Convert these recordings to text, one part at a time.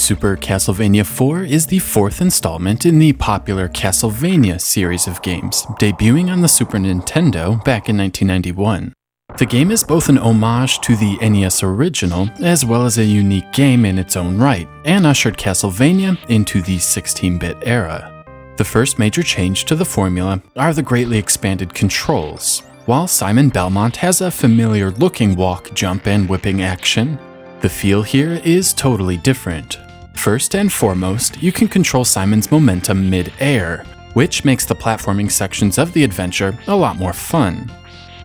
Super Castlevania IV is the fourth installment in the popular Castlevania series of games, debuting on the Super Nintendo back in 1991. The game is both an homage to the NES original, as well as a unique game in its own right, and ushered Castlevania into the 16-bit era. The first major change to the formula are the greatly expanded controls. While Simon Belmont has a familiar-looking walk, jump, and whipping action, the feel here is totally different. First and foremost, you can control Simon's momentum mid-air, which makes the platforming sections of the adventure a lot more fun.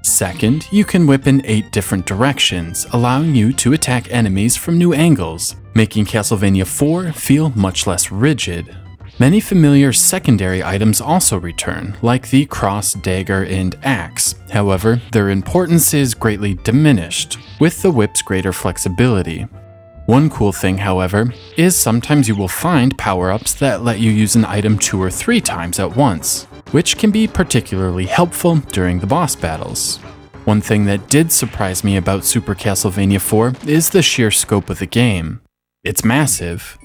Second, you can whip in 8 different directions, allowing you to attack enemies from new angles, making Castlevania IV feel much less rigid. Many familiar secondary items also return, like the cross, dagger, and axe. However, their importance is greatly diminished, with the whip's greater flexibility. One cool thing, however, is sometimes you will find power-ups that let you use an item 2 or 3 times at once, which can be particularly helpful during the boss battles. One thing that did surprise me about Super Castlevania IV is the sheer scope of the game. It's massive.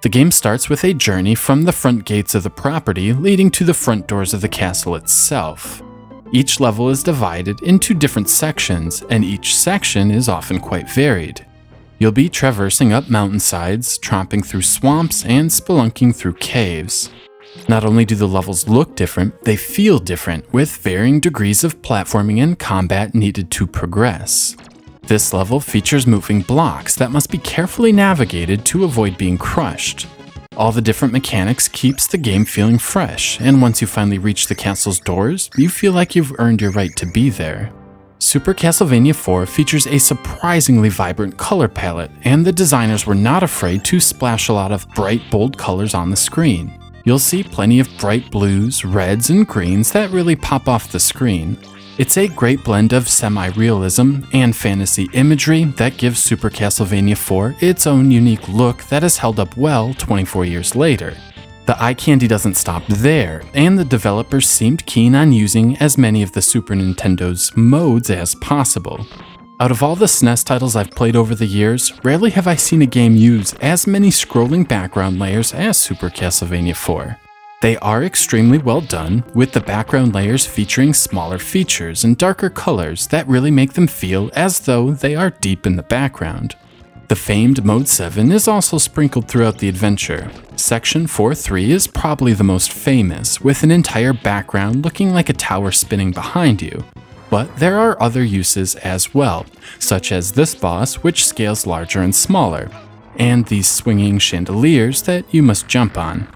The game starts with a journey from the front gates of the property leading to the front doors of the castle itself. Each level is divided into different sections, and each section is often quite varied. You'll be traversing up mountainsides, tromping through swamps, and spelunking through caves. Not only do the levels look different, they feel different, with varying degrees of platforming and combat needed to progress. This level features moving blocks that must be carefully navigated to avoid being crushed. All the different mechanics keeps the game feeling fresh, and once you finally reach the castle's doors, you feel like you've earned your right to be there. Super Castlevania IV features a surprisingly vibrant color palette, and the designers were not afraid to splash a lot of bright, bold colors on the screen. You'll see plenty of bright blues, reds, and greens that really pop off the screen. It's a great blend of semi-realism and fantasy imagery that gives Super Castlevania IV its own unique look that has held up well 24 years later. The eye candy doesn't stop there, and the developers seemed keen on using as many of the Super Nintendo's modes as possible. Out of all the SNES titles I've played over the years, rarely have I seen a game use as many scrolling background layers as Super Castlevania IV. They are extremely well done, with the background layers featuring smaller features and darker colors that really make them feel as though they are deep in the background. The famed Mode 7 is also sprinkled throughout the adventure. Section 4-3 is probably the most famous, with an entire background looking like a tower spinning behind you. But there are other uses as well, such as this boss, which scales larger and smaller, and these swinging chandeliers that you must jump on.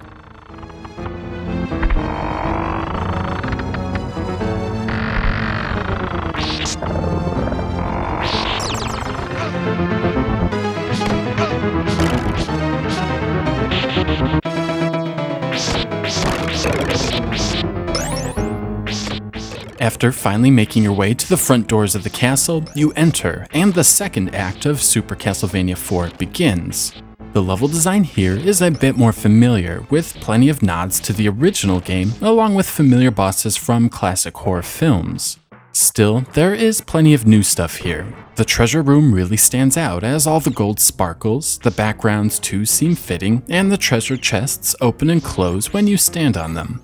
After finally making your way to the front doors of the castle, you enter, and the second act of Super Castlevania IV begins. The level design here is a bit more familiar, with plenty of nods to the original game, along with familiar bosses from classic horror films. Still, there is plenty of new stuff here. The treasure room really stands out as all the gold sparkles, the backgrounds too seem fitting, and the treasure chests open and close when you stand on them.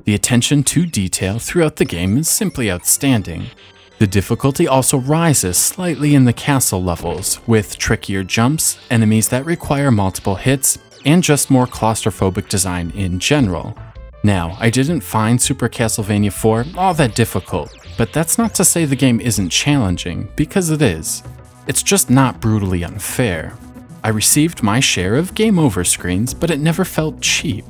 The attention to detail throughout the game is simply outstanding. The difficulty also rises slightly in the castle levels, with trickier jumps, enemies that require multiple hits, and just more claustrophobic design in general. Now, I didn't find Super Castlevania IV all that difficult, but that's not to say the game isn't challenging, because it is. It's just not brutally unfair. I received my share of game over screens, but it never felt cheap.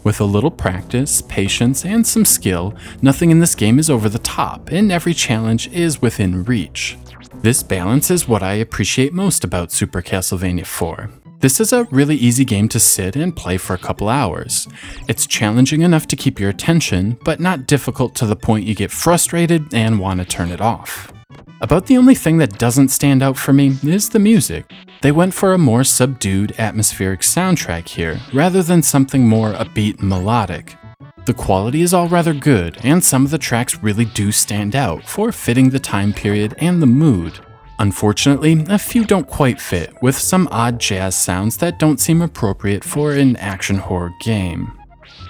With a little practice, patience, and some skill, nothing in this game is over the top, and every challenge is within reach. This balance is what I appreciate most about Super Castlevania IV. This is a really easy game to sit and play for a couple hours. It's challenging enough to keep your attention, but not difficult to the point you get frustrated and want to turn it off. About the only thing that doesn't stand out for me is the music. They went for a more subdued, atmospheric soundtrack here, rather than something more upbeat and melodic. The quality is all rather good, and some of the tracks really do stand out for fitting the time period and the mood. Unfortunately, a few don't quite fit, with some odd jazz sounds that don't seem appropriate for an action horror game.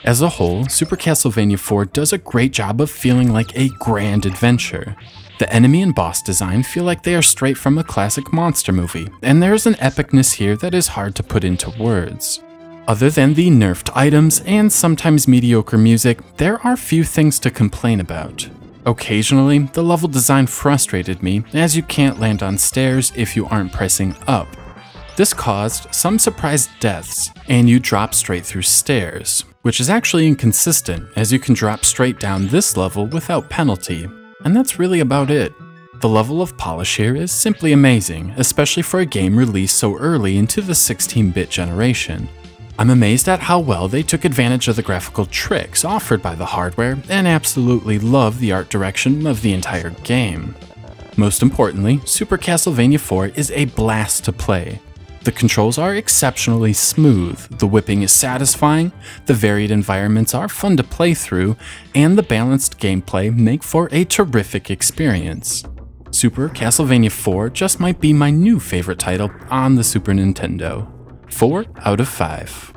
As a whole, Super Castlevania IV does a great job of feeling like a grand adventure. The enemy and boss design feel like they are straight from a classic monster movie, and there is an epicness here that is hard to put into words. Other than the nerfed items and sometimes mediocre music, there are few things to complain about. Occasionally, the level design frustrated me, as you can't land on stairs if you aren't pressing up. This caused some surprise deaths, and you drop straight through stairs, which is actually inconsistent, as you can drop straight down this level without penalty, and that's really about it. The level of polish here is simply amazing, especially for a game released so early into the 16-bit generation. I'm amazed at how well they took advantage of the graphical tricks offered by the hardware, and absolutely love the art direction of the entire game. Most importantly, Super Castlevania IV is a blast to play. The controls are exceptionally smooth, the whipping is satisfying, the varied environments are fun to play through, and the balanced gameplay make for a terrific experience. Super Castlevania IV just might be my new favorite title on the Super Nintendo. 4 out of 5.